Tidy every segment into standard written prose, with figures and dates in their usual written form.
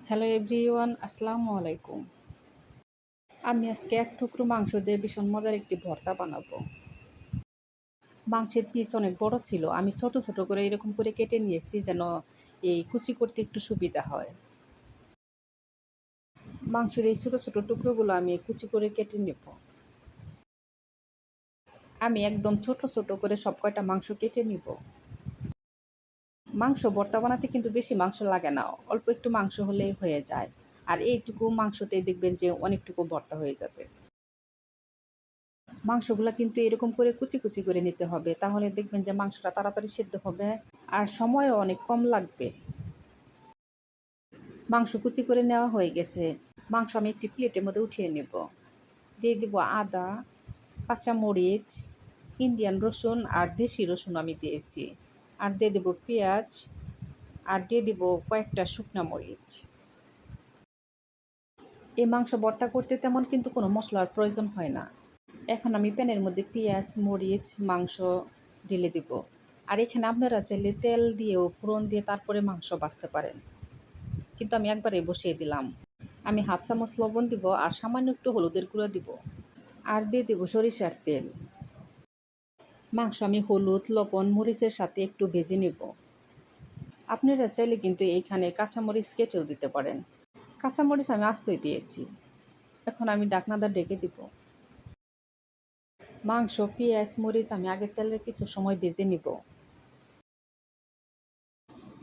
Hello everyone, আসসালামু আলাইকুম। আমি আজকে এক টুকরো মাংস দিয়ে ভীষণ মজার একটি ভর্তা বানাবো। মাংসের পিস অনেক বড় ছিল, আমি ছোট ছোট করে এরকম করে কেটে নিয়েছি যেন এই কুচি করতে একটু সুবিধা হয়। মাংসের এই ছোট ছোট টুকরোগুলো আমি কুচি করে কেটে নেব। আমি একদম ছোট ছোট করে সব কয়টা মাংস কেটে নিব। মাংস ভর্তা বানাতে কিন্তু বেশি মাংস লাগে না, অল্প একটু মাংস হলেই হয়ে যায়। আর এইটুকু মাংসতেই দেখবেন যে অনেকটুকু ভর্তা হয়ে যাবে। মাংসগুলা কিন্তু এরকম করে কুচি কুচি করে নিতে হবে, তাহলে দেখবেন যে মাংসটা তাড়াতাড়ি সিদ্ধ হবে আর সময়ও অনেক কম লাগবে। মাংস কুচি করে নেওয়া হয়ে গেছে। মাংস আমি একটি প্লেটের মধ্যে উঠিয়ে নেব। দিয়ে দিব আদা, কাঁচামরিচ, ইন্ডিয়ান রসুন আর দেশি রসুন আমি দিয়েছি। আর দিয়ে দেব পেঁয়াজ, আর দিয়ে দিব কয়েকটা শুকনা মরিচ। এই মাংস ভর্তা করতে তেমন কিন্তু কোনো মশলার প্রয়োজন হয় না। এখন আমি প্যানের মধ্যে পেঁয়াজ, মরিচ, মাংস ঢেলে দিব। আর এখানে আপনারা চাইলে তেল দিয়েও ফোড়ন দিয়ে তারপরে মাংস ভাজতে পারেন, কিন্তু আমি একবারে বসিয়ে দিলাম। আমি হাফ চামচ লবণ দিব আর সামান্য একটু হলুদের গুঁড়ো দিব। আর দিয়ে দেব সরিষার তেল। মাংস আমি হলুদ, লবণ, মরিচের সাথে একটু ভেজে নেব। আপনারা চাইলে কিন্তু এইখানে কাঁচামরিচ কেটেও দিতে পারেন। কাঁচামরিচ আমি আস্তই দিয়েছি। এখন আমি ঢাকনাটা ঢেকে দিব। মাংস, পেঁয়াজ, মরিচ আমি আগে তেলে কিছু সময় ভেজে নিব।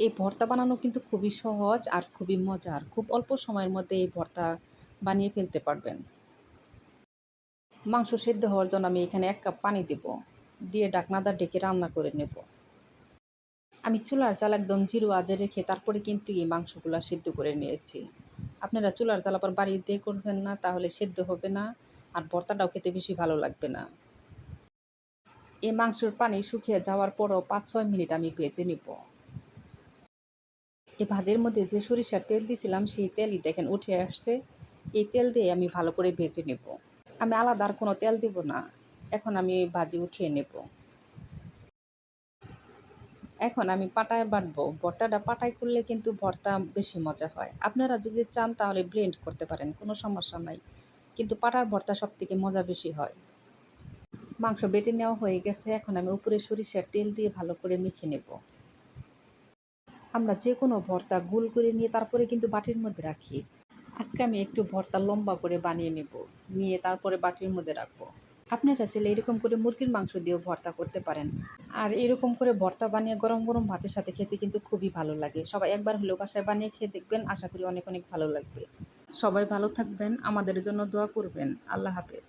এই ভর্তা বানানো কিন্তু খুবই সহজ আর খুবই মজার। খুব অল্প সময়ের মধ্যে এই ভর্তা বানিয়ে ফেলতে পারবেন। মাংস সেদ্ধ হওয়ার জন্য আমি এখানে 1 কাপ পানি দেব। দিয়ে ঢাকনাটা ঢেকে রান্না করে নেব। আমি চুলার জাল একদম জিরো আঁচে রেখে তারপরে কিন্তু এই মাংসগুলো সেদ্ধ করে নিয়েছি। আপনারা চুলার জাল আবার বাড়িয়ে দিয়ে করবেন না, তাহলে সেদ্ধ হবে না আর ভর্তাটাও খেতে বেশি ভালো লাগবে না। এই মাংসের পানি শুকিয়ে যাওয়ার পরও 5-6 মিনিট আমি ভেজে নিব। এই ভাজের মধ্যে যে সরিষার তেল দিয়েছিলাম সেই তেলই দেখেন উঠে আসছে। এই তেল দিয়ে আমি ভালো করে ভেজে নেব। আমি আলাদা আর কোনো তেল দিব না। এখন আমি ভাজি উঠিয়ে নেব। এখন আমি পাটায় বাটবো। ভর্তাটা পাটায় করলে কিন্তু ভর্তা বেশি মজা হয়। আপনারা যদি চান তাহলে ব্লেন্ড করতে পারেন, কোনো সমস্যা নাই। কিন্তু পাটার ভর্তা সবথেকে মজা বেশি হয়। মাংস বেটে নেওয়া হয়ে গেছে। এখন আমি উপরে সরিষার তেল দিয়ে ভালো করে মেখে নেব। আমরা যে কোনো ভর্তা গোল করে নিয়ে তারপরে কিন্তু বাটির মধ্যে রাখি। আজকে আমি একটু ভর্তা লম্বা করে বানিয়ে নেব, নিয়ে তারপরে বাটির মধ্যে রাখবো। আপনারা চাইলে এরকম করে মুরগির মাংস দিয়েও ভর্তা করতে পারেন। আর এরকম করে ভর্তা বানিয়ে গরম গরম ভাতের সাথে খেতে কিন্তু খুবই ভালো লাগে। সবাই একবার হলেও বাসায় বানিয়ে খেয়ে দেখবেন, আশা করি অনেক অনেক ভালো লাগবে। সবাই ভালো থাকবেন, আমাদের জন্য দোয়া করবেন। আল্লাহ হাফেজ।